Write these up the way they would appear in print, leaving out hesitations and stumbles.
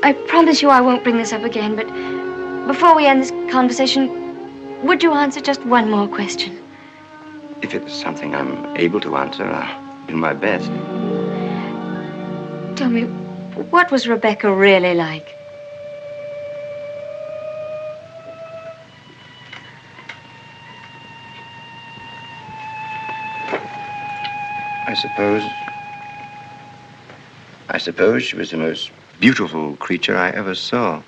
I promise you I won't bring this up again, but before we end this conversation, would you answer just one more question? If it's something I'm able to answer, I'll do my best. Tell me, what was Rebecca really like? I suppose she was the most beautiful creature I ever saw.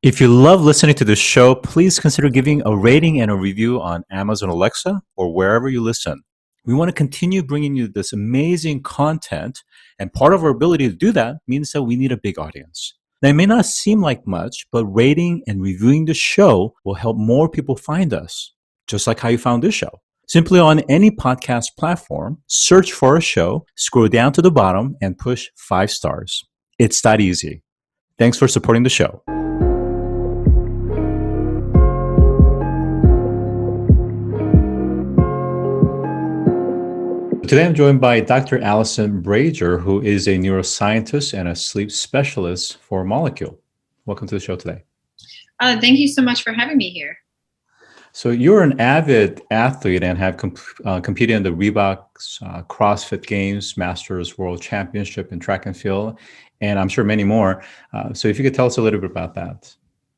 If you love listening to this show, please consider giving a rating and a review on Amazon Alexa or wherever you listen. We want to continue bringing you this amazing content, and part of our ability to do that means that we need a big audience. Now, it may not seem like much, but rating and reviewing the show will help more people find us, just like how you found this show. Simply on any podcast platform, search for a show, scroll down to the bottom, and push 5 stars. It's that easy. Thanks for supporting the show. Today I'm joined by Dr. Allison Brager, who is a neuroscientist and a sleep specialist for Molecule. Welcome to the show today. Thank you so much for having me here. So you're an avid athlete and have competed in the Reebok CrossFit Games, Masters World Championship in track and field, and I'm sure many more. So if you could tell us a little bit about that.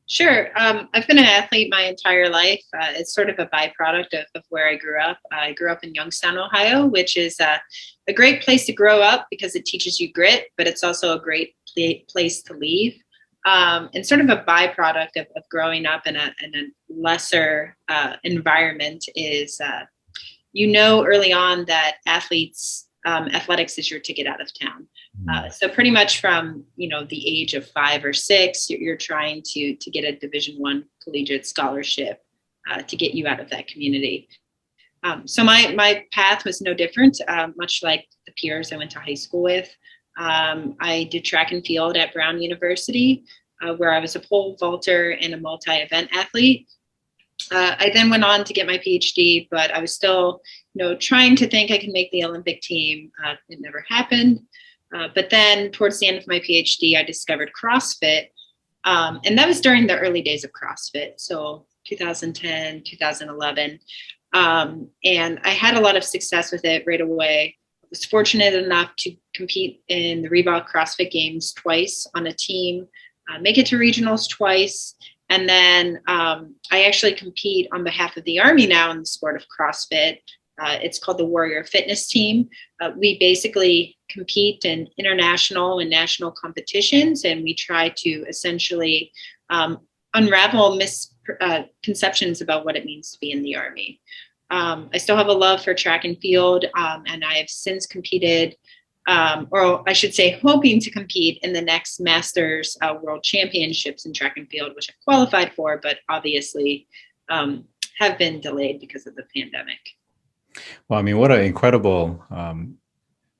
Sure. I've been an athlete my entire life. It's sort of a byproduct of where I grew up. I grew up in Youngstown, Ohio, which is a great place to grow up because it teaches you grit, but it's also a great place to leave. And sort of a byproduct of growing up in a lesser environment is, early on that athletics is your ticket out of town. So pretty much from, the age of 5 or 6, you're trying to get a Division I collegiate scholarship to get you out of that community. So my path was no different, much like the peers I went to high school with. I did track and field at Brown University, where I was a pole vaulter and a multi-event athlete. I then went on to get my PhD, but I was still, trying to think I could make the Olympic team. It never happened. But then towards the end of my PhD, I discovered CrossFit. And that was during the early days of CrossFit. So 2010, 2011. And I had a lot of success with it right away. I was fortunate enough to compete in the Reebok CrossFit Games twice on a team, make it to regionals twice. And then I actually compete on behalf of the Army now in the sport of CrossFit. It's called the Warrior Fitness Team. We basically compete in international and national competitions, and we try to essentially unravel misconceptions about what it means to be in the Army. I still have a love for track and field, and I have since competed, or I should say hoping to compete in the next Masters World Championships in track and field, which I qualified for, but obviously have been delayed because of the pandemic. Well, I mean, what an incredible,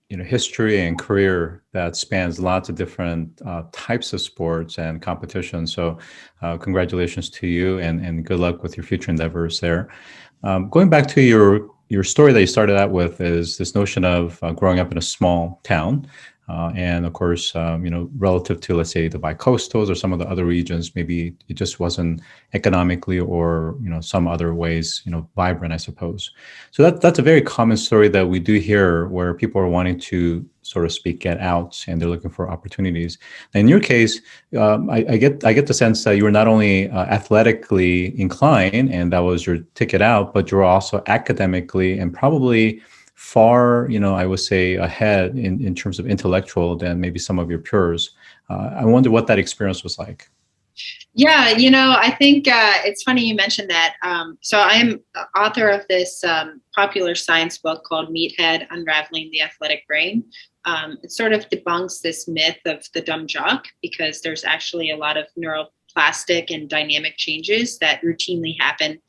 history and career that spans lots of different types of sports and competitions. So congratulations to you and good luck with your future endeavors there. Going back to your story that you started out with is this notion of growing up in a small town. And of course, relative to, let's say, the bicoastals or some of the other regions, maybe it just wasn't economically or, some other ways, vibrant, I suppose. So that's a very common story that we do hear where people are wanting to, so to speak, get out and they're looking for opportunities. And in your case, I get the sense that you were not only athletically inclined and that was your ticket out, but you're also academically and probably far, I would say ahead in terms of intellectual than maybe some of your peers. I wonder what that experience was like. Yeah, I think it's funny you mentioned that. So I am the author of this popular science book called Meathead, Unraveling the Athletic Brain. It sort of debunks this myth of the dumb jock because there's actually a lot of plastic and dynamic changes that routinely happen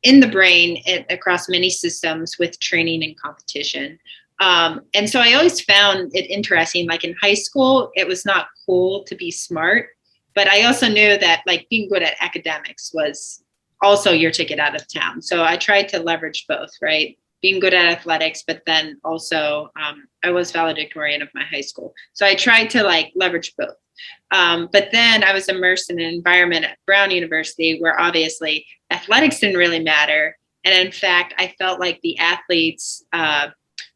in the brain across many systems with training and competition. And so I always found it interesting, like in high school, it was not cool to be smart, but I also knew that like being good at academics was also your ticket out of town. So I tried to leverage both, right? Being good at athletics, but then also I was valedictorian of my high school. So I tried to like leverage both. But then I was immersed in an environment at Brown University where obviously athletics didn't really matter. And in fact, I felt like the athletes,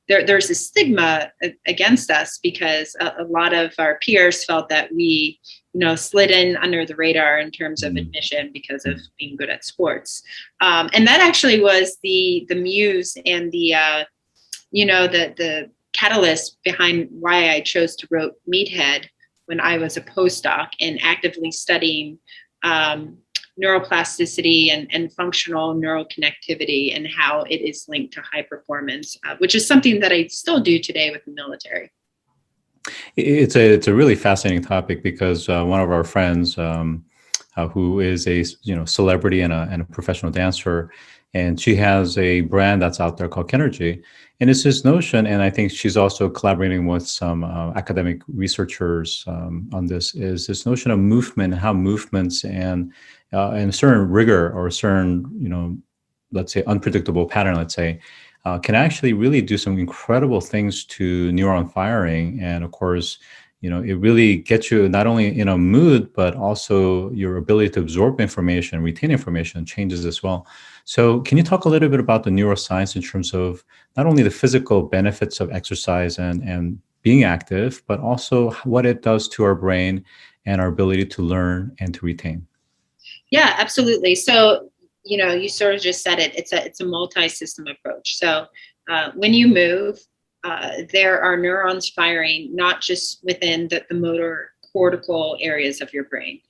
there's a stigma against us because a lot of our peers felt that we, slid in under the radar in terms of admission because of being good at sports. And that actually was the muse and the catalyst behind why I chose to write Meathead when I was a postdoc and actively studying neuroplasticity and functional neural connectivity and how it is linked to high performance, which is something that I still do today with the military. It's a really fascinating topic because one of our friends who is a celebrity and a professional dancer, and she has a brand that's out there called Kenergy. And it's this notion, and I think she's also collaborating with some academic researchers on this, is this notion of movement, how movements and certain rigor or certain, let's say unpredictable pattern, let's say, can actually really do some incredible things to neuron firing. And of course, it really gets you not only in a mood, but also your ability to absorb information, retain information changes as well. So can you talk a little bit about the neuroscience in terms of not only the physical benefits of exercise and being active, but also what it does to our brain and our ability to learn and to retain? Yeah, absolutely. So, you sort of just said it. It's a multi-system approach. So when you move, there are neurons firing not just within the motor cortical areas of your brain.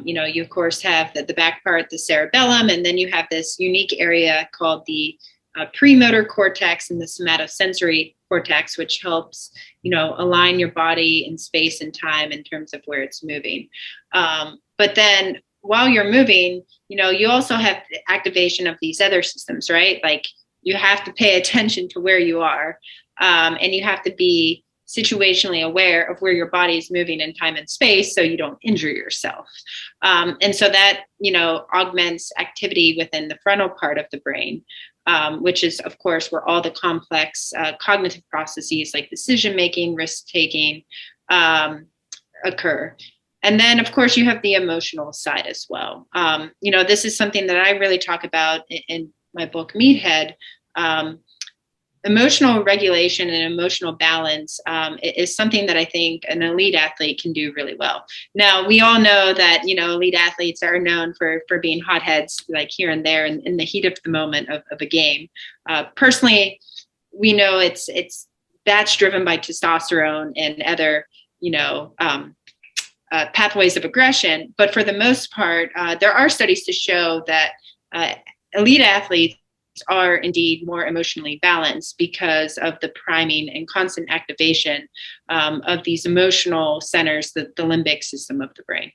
You of course have the back part, the cerebellum, and then you have this unique area called the premotor cortex and the somatosensory cortex, which helps, align your body in space and time in terms of where it's moving. But then while you're moving, you also have the activation of these other systems, right? Like you have to pay attention to where you are, and you have to be situationally aware of where your body is moving in time and space so you don't injure yourself. And so that, augments activity within the frontal part of the brain, which is, of course, where all the complex cognitive processes like decision-making, risk-taking occur. And then, of course, you have the emotional side as well. This is something that I really talk about in my book, Meathead. Emotional regulation and emotional balance is something that I think an elite athlete can do really well. Now, we all know that, elite athletes are known for being hotheads, like here and there in the heat of the moment of a game. Personally, we know that's driven by testosterone and other, pathways of aggression. But for the most part, there are studies to show that elite athletes are indeed more emotionally balanced because of the priming and constant activation of these emotional centers, the limbic system of the brain.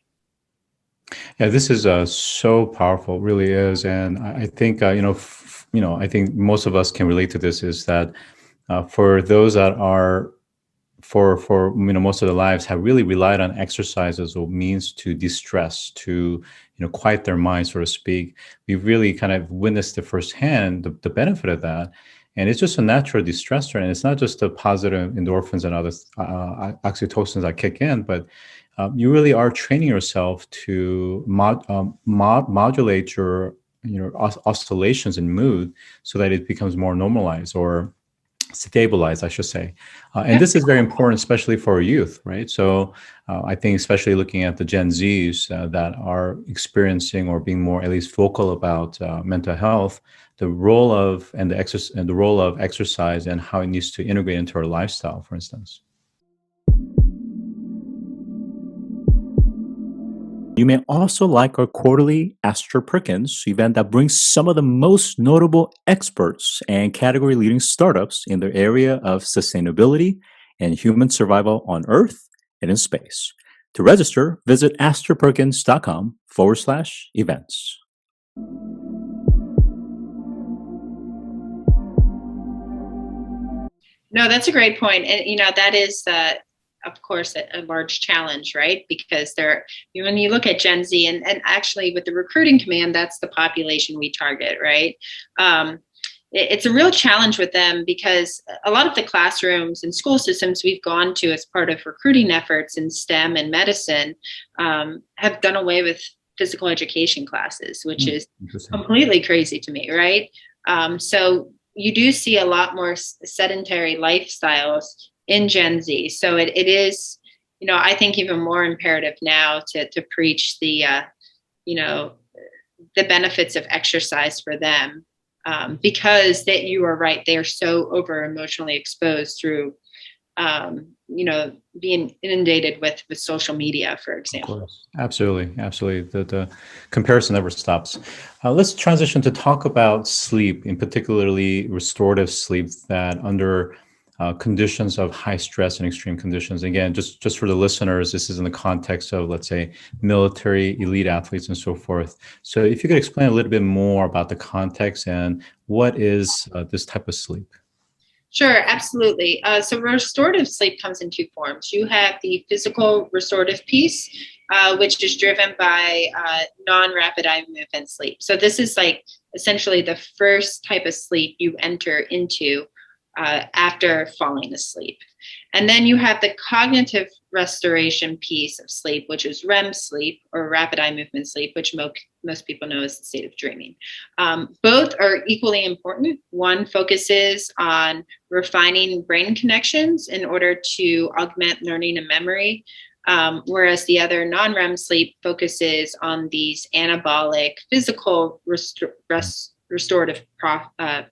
Yeah, this is so powerful, really is. And I think, I think most of us can relate to this, is that for those that are for most of their lives have really relied on exercise as a means to de-stress, to quiet their mind, so to speak. We've really kind of witnessed it firsthand, the benefit of that. And it's just a natural de-stressor. And it's not just the positive endorphins and other oxytocins that kick in, but you really are training yourself to modulate your oscillations in mood so that it becomes more normalized or stabilized, I should say. And this is very important, especially for youth, right? So I think especially looking at the Gen Zs that are experiencing or being more at least vocal about mental health, the role of exercise and how it needs to integrate into our lifestyle, for instance. You may also like our quarterly Astor Perkins event that brings some of the most notable experts and category-leading startups in their area of sustainability and human survival on Earth and in space. To register, visit astorperkins.com/events. No, that's a great point. And, that is, of course, a large challenge, right? Because when you look at Gen Z, and actually with the recruiting command, that's the population we target, right? It's a real challenge with them because a lot of the classrooms and school systems we've gone to as part of recruiting efforts in STEM and medicine have done away with physical education classes, which is completely crazy to me, right? So you do see a lot more sedentary lifestyles in Gen Z. So it is, I think even more imperative now to preach the benefits of exercise for them. Because that you are right, they are so over emotionally exposed through, being inundated with social media, for example. Of course. Absolutely. The comparison never stops. Let's transition to talk about sleep, in particularly restorative sleep, that under conditions of high stress and extreme conditions. Again, just for the listeners, this is in the context of, let's say, military, elite athletes, and so forth. So if you could explain a little bit more about the context and what is this type of sleep? Sure, absolutely. So restorative sleep comes in two forms. You have the physical restorative piece, which is driven by non-rapid eye movement sleep. So this is like essentially the first type of sleep you enter into after falling asleep. And then you have the cognitive restoration piece of sleep, which is REM sleep, or rapid eye movement sleep, which most people know as the state of dreaming. Both are equally important. One focuses on refining brain connections in order to augment learning and memory, whereas the other, non-REM sleep, focuses on these anabolic physical restorative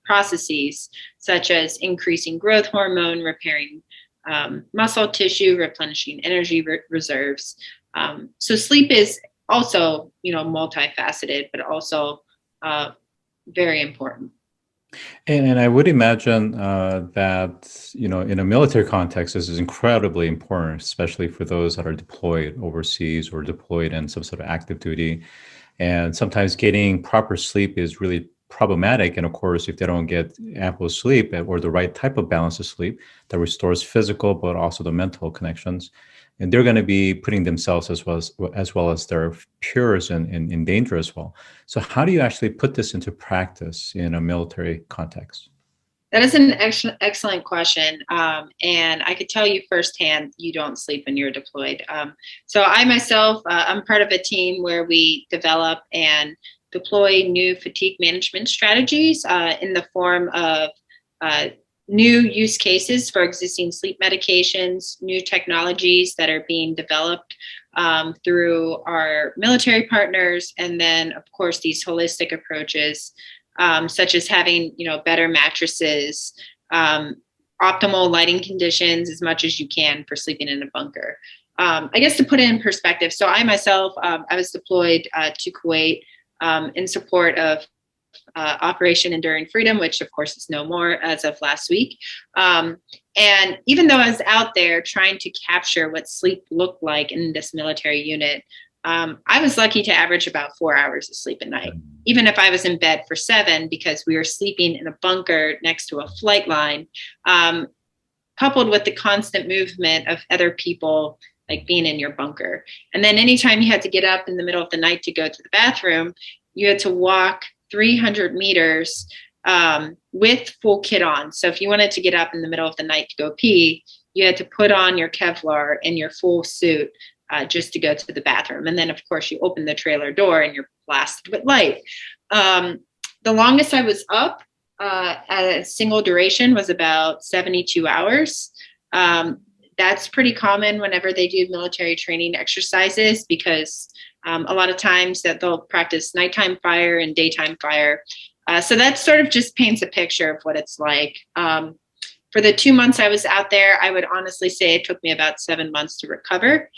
processes, such as increasing growth hormone, repairing muscle tissue, replenishing energy reserves. So sleep is also, multifaceted, but also very important. And I would imagine that, in a military context, this is incredibly important, especially for those that are deployed overseas or deployed in some sort of active duty. And sometimes getting proper sleep is really problematic. And of course, if they don't get ample sleep or the right type of balance of sleep that restores physical, but also the mental connections, and they're going to be putting themselves as well as their peers in danger as well. So how do you actually put this into practice in a military context? That is an excellent question. And I could tell you firsthand, you don't sleep when you're deployed. So I myself, I'm part of a team where we develop and deploy new fatigue management strategies in the form of new use cases for existing sleep medications, new technologies that are being developed through our military partners, and then, of course, these holistic approaches, such as having, better mattresses, optimal lighting conditions as much as you can for sleeping in a bunker. I guess to put it in perspective, so I myself, I was deployed to Kuwait in support of Operation Enduring Freedom, which of course is no more as of last week. And even though I was out there trying to capture what sleep looked like in this military unit, I was lucky to average about 4 hours of sleep a night, even if I was in bed for 7, because we were sleeping in a bunker next to a flight line, coupled with the constant movement of other people, like being in your bunker. And then anytime you had to get up in the middle of the night to go to the bathroom, you had to walk 300 meters with full kit on. So if you wanted to get up in the middle of the night to go pee, you had to put on your Kevlar and your full suit just to go to the bathroom. And then, of course, you open the trailer door and you're blasted with light. The longest I was up at a single duration was about 72 hours. That's pretty common whenever they do military training exercises, because a lot of times that they'll practice nighttime fire and daytime fire. So that sort of just paints a picture of what it's like. For the 2 months I was out there, I would honestly say it took me about 7 months to recover,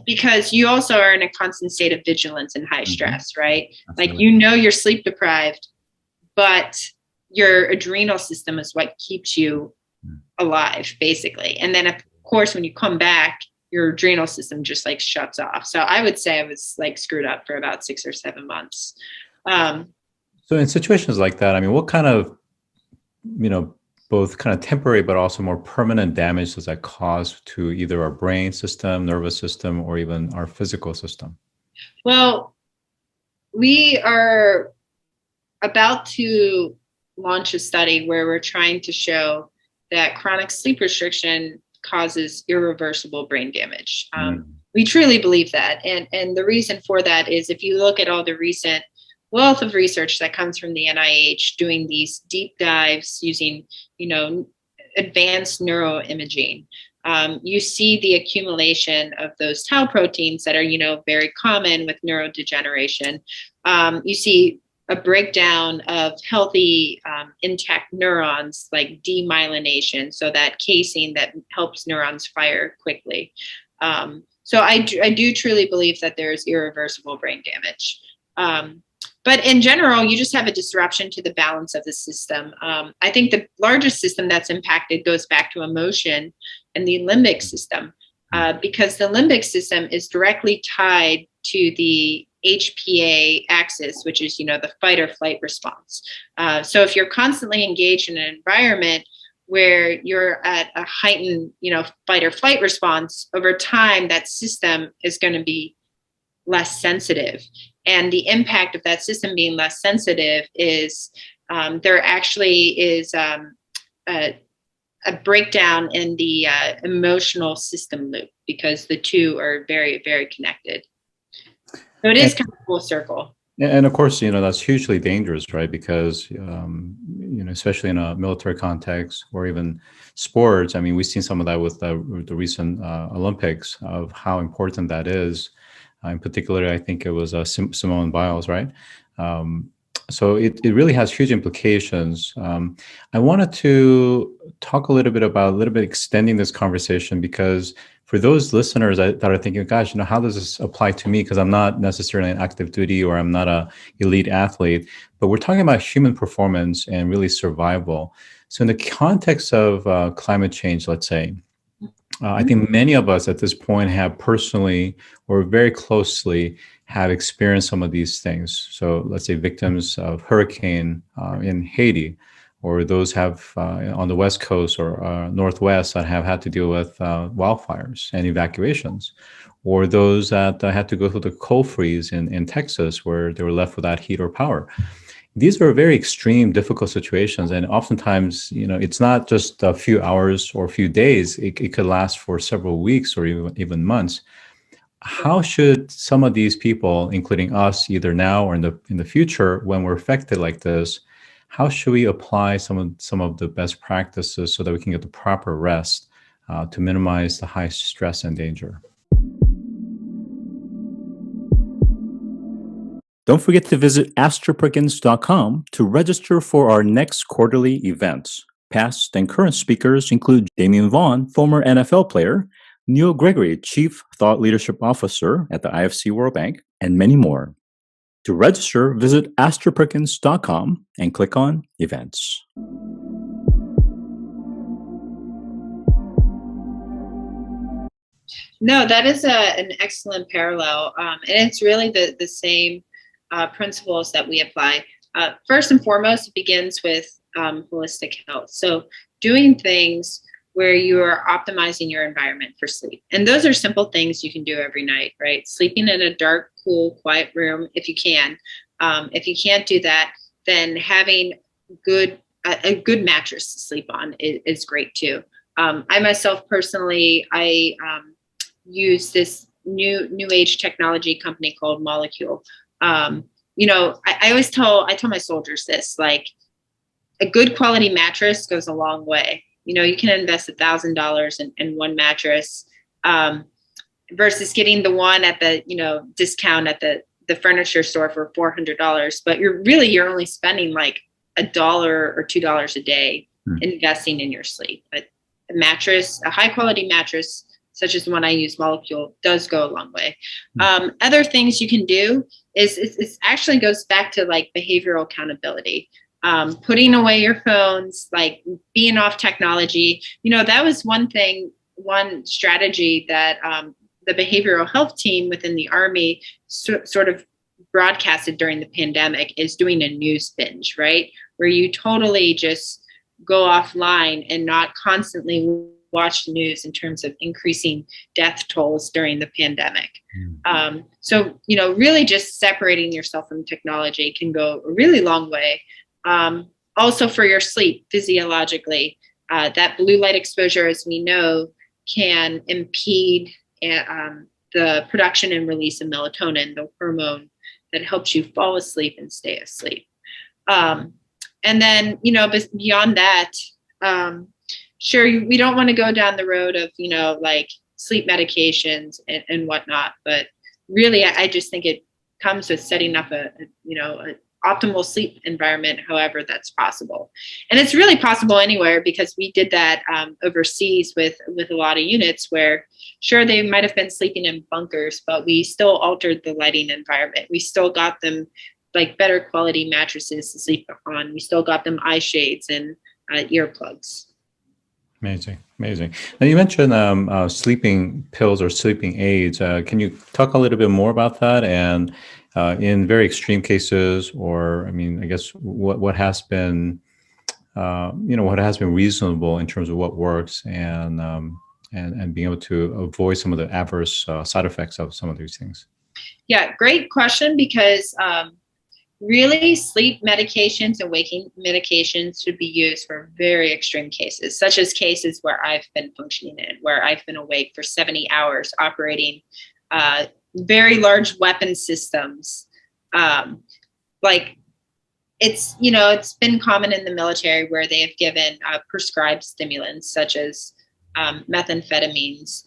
because you also are in a constant state of vigilance and high stress, right? Absolutely. Like, you're sleep deprived, but your adrenal system is what keeps you alive, basically. And then, of course, when you come back, your adrenal system just like shuts off. So I would say I was like screwed up for about 6 or 7 months. So in situations like that, I mean, what kind of, both kind of temporary, but also more permanent damage does that cause to either our brain system, nervous system, or even our physical system? Well, we are about to launch a study where we're trying to show that chronic sleep restriction causes irreversible brain damage. We truly believe that. And the reason for that is if you look at all the recent wealth of research that comes from the NIH doing these deep dives using, advanced neuroimaging, you see the accumulation of those tau proteins that are, very common with neurodegeneration. You see a breakdown of healthy, intact neurons, like demyelination, so that casing that helps neurons fire quickly. So I do truly believe that there's irreversible brain damage. But in general, you just have a disruption to the balance of the system. I think the largest system that's impacted goes back to emotion and the limbic system, because the limbic system is directly tied to the HPA axis, which is, the fight or flight response. So if you're constantly engaged in an environment where you're at a heightened, fight or flight response, over time, that system is going to be less sensitive. And the impact of that system being less sensitive is there actually is a breakdown in the emotional system loop, because the two are very, very connected. So it is kind of full circle. And of course, that's hugely dangerous, right? Because, especially in a military context or even sports, I mean, we've seen some of that with the recent Olympics of how important that is. In particular, I think it was Simone Biles, right? So it really has huge implications. I wanted to talk a little bit extending this conversation, because for those listeners that are thinking, gosh, how does this apply to me? Because I'm not necessarily an active duty or I'm not an elite athlete, but we're talking about human performance and really survival. So in the context of climate change, let's say, I think many of us at this point have personally or very closely have experienced some of these things. So let's say victims of hurricane in Haiti, or those have on the West Coast or Northwest that have had to deal with wildfires and evacuations, or those that had to go through the cold freeze in Texas, where they were left without heat or power. These are very extreme, difficult situations. And oftentimes, it's not just a few hours or a few days. It could last for several weeks or even months. How should some of these people, including us, either now or in the future, when we're affected like this, how should we apply some of the best practices so that we can get the proper rest to minimize the high stress and danger? Don't forget to visit astorperkins.com to register for our next quarterly events. Past and current speakers include Damian Vaughn, former NFL player, Neil Gregory, Chief Thought Leadership Officer at the IFC World Bank, and many more. To register, visit astorperkins.com and click on Events. No, that is an excellent parallel. And it's really the same principles that we apply. First and foremost, it begins with holistic health. So doing things where you are optimizing your environment for sleep. And those are simple things you can do every night, right? Sleeping in a dark, cool, quiet room, if you can. If you can't do that, then having a good mattress to sleep on is great too. I myself personally, I use this new age technology company called Molecule. I always tell my soldiers this, like, a good quality mattress goes a long way. You can invest $1,000 in one mattress versus getting the one at the, discount at the furniture store for $400. But you're only spending like $1 or $2 a day investing in your sleep. But a high quality mattress, such as the one I use, Molecule, does go a long way. Other things you can do is it actually goes back to like behavioral accountability. Putting away your phones, like being off technology. That was one thing one strategy that the behavioral health team within the Army sort of broadcasted during the pandemic is doing a news binge, right? Where you totally just go offline and not constantly watch the news in terms of increasing death tolls during the pandemic. So, really just separating yourself from technology can go a really long way. Also for your sleep, physiologically, that blue light exposure, as we know, can impede the production and release of melatonin, the hormone that helps you fall asleep and stay asleep. And then, beyond that, sure, we don't want to go down the road of, like sleep medications and whatnot, but really, I just think it comes with setting up a optimal sleep environment, however that's possible. And it's really possible anywhere, because we did that overseas with a lot of units where, sure, they might have been sleeping in bunkers, but we still altered the lighting environment. We still got them like better quality mattresses to sleep on. We still got them eye shades and earplugs. Amazing. Now you mentioned sleeping pills or sleeping aids. Can you talk a little bit more about that? And in very extreme cases, or I guess what has been, what has been reasonable in terms of what works, and being able to avoid some of the adverse side effects of some of these things? Yeah, great question, because really, sleep medications and waking medications should be used for very extreme cases, such as cases where I've been functioning in, where I've been awake for 70 hours operating very large weapon systems. It's been common in the military where they have given prescribed stimulants, such as methamphetamines,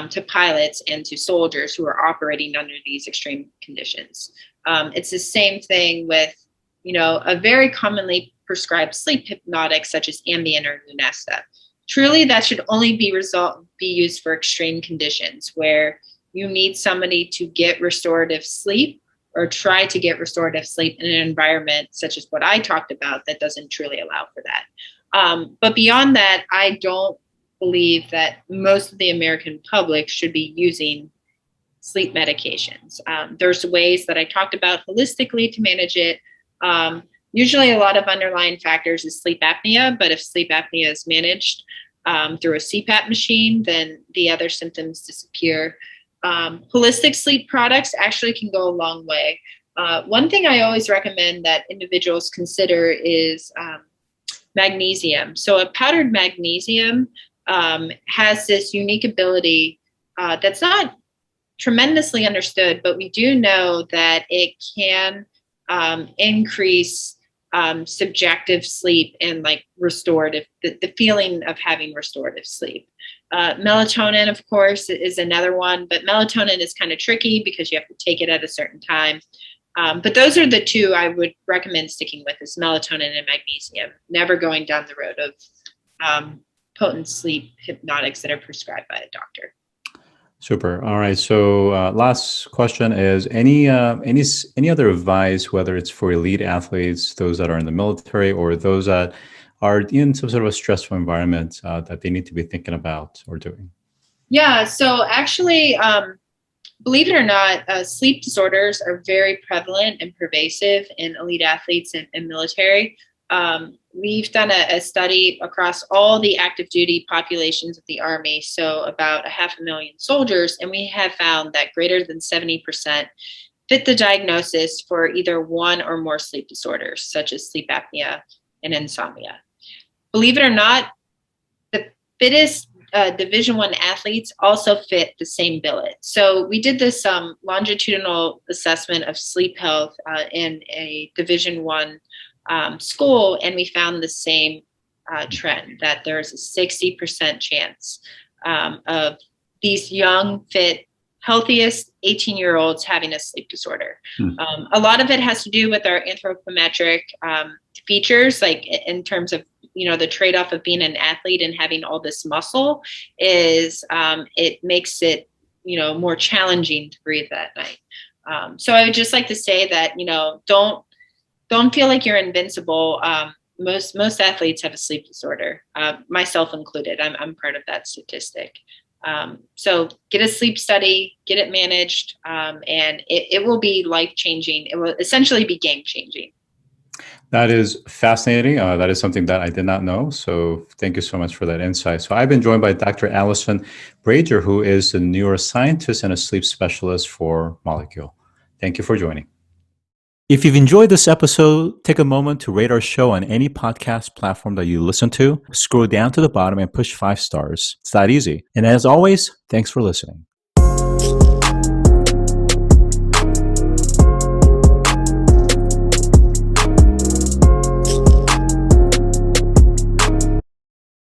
to pilots and to soldiers who are operating under these extreme conditions. It's the same thing with, a very commonly prescribed sleep hypnotic, such as Ambien or Lunesta. Truly, that should only be used for extreme conditions where you need somebody to get restorative sleep, or try to get restorative sleep in an environment such as what I talked about that doesn't truly allow for that. But beyond that, I don't believe that most of the American public should be using sleep medications. There's ways that I talked about holistically to manage it. Usually a lot of underlying factors is sleep apnea, but if sleep apnea is managed through a CPAP machine, then the other symptoms disappear. Holistic sleep products actually can go a long way. One thing I always recommend that individuals consider is magnesium. So a powdered magnesium has this unique ability that's not tremendously understood, but we do know that it can increase subjective sleep and like restorative, the feeling of having restorative sleep. Melatonin, of course, is another one, but melatonin is kind of tricky because you have to take it at a certain time. But those are the two I would recommend sticking with, is melatonin and magnesium, never going down the road of potent sleep hypnotics that are prescribed by a doctor. Super. All right. So last question is, any other advice, whether it's for elite athletes, those that are in the military, or those that are in some sort of a stressful environment that they need to be thinking about or doing? Yeah. So actually, believe it or not, sleep disorders are very prevalent and pervasive in elite athletes and military. We've done a study across all the active duty populations of the Army, so about 500,000 soldiers, and we have found that greater than 70% fit the diagnosis for either one or more sleep disorders, such as sleep apnea and insomnia. Believe it or not, the fittest Division I athletes also fit the same billet. So we did this longitudinal assessment of sleep health in a Division I school, and we found the same trend, that there's a 60% chance of these young, fit, healthiest 18-year-olds having a sleep disorder. A lot of it has to do with our anthropometric features, like in terms of, the trade-off of being an athlete and having all this muscle is it makes it, more challenging to breathe that night. So I would just like to say that, don't feel like you're invincible. most athletes have a sleep disorder, myself included. I'm part of that statistic. So get a sleep study, get it managed, and it will be life-changing. It will essentially be game-changing. That is fascinating. That is something that I did not know. So thank you so much for that insight. So I've been joined by Dr. Allison Brager, who is a neuroscientist and a sleep specialist for Molecule. Thank you for joining. If you've enjoyed this episode, take a moment to rate our show on any podcast platform that you listen to. Scroll down to the bottom and push 5 stars. It's that easy. And as always, thanks for listening.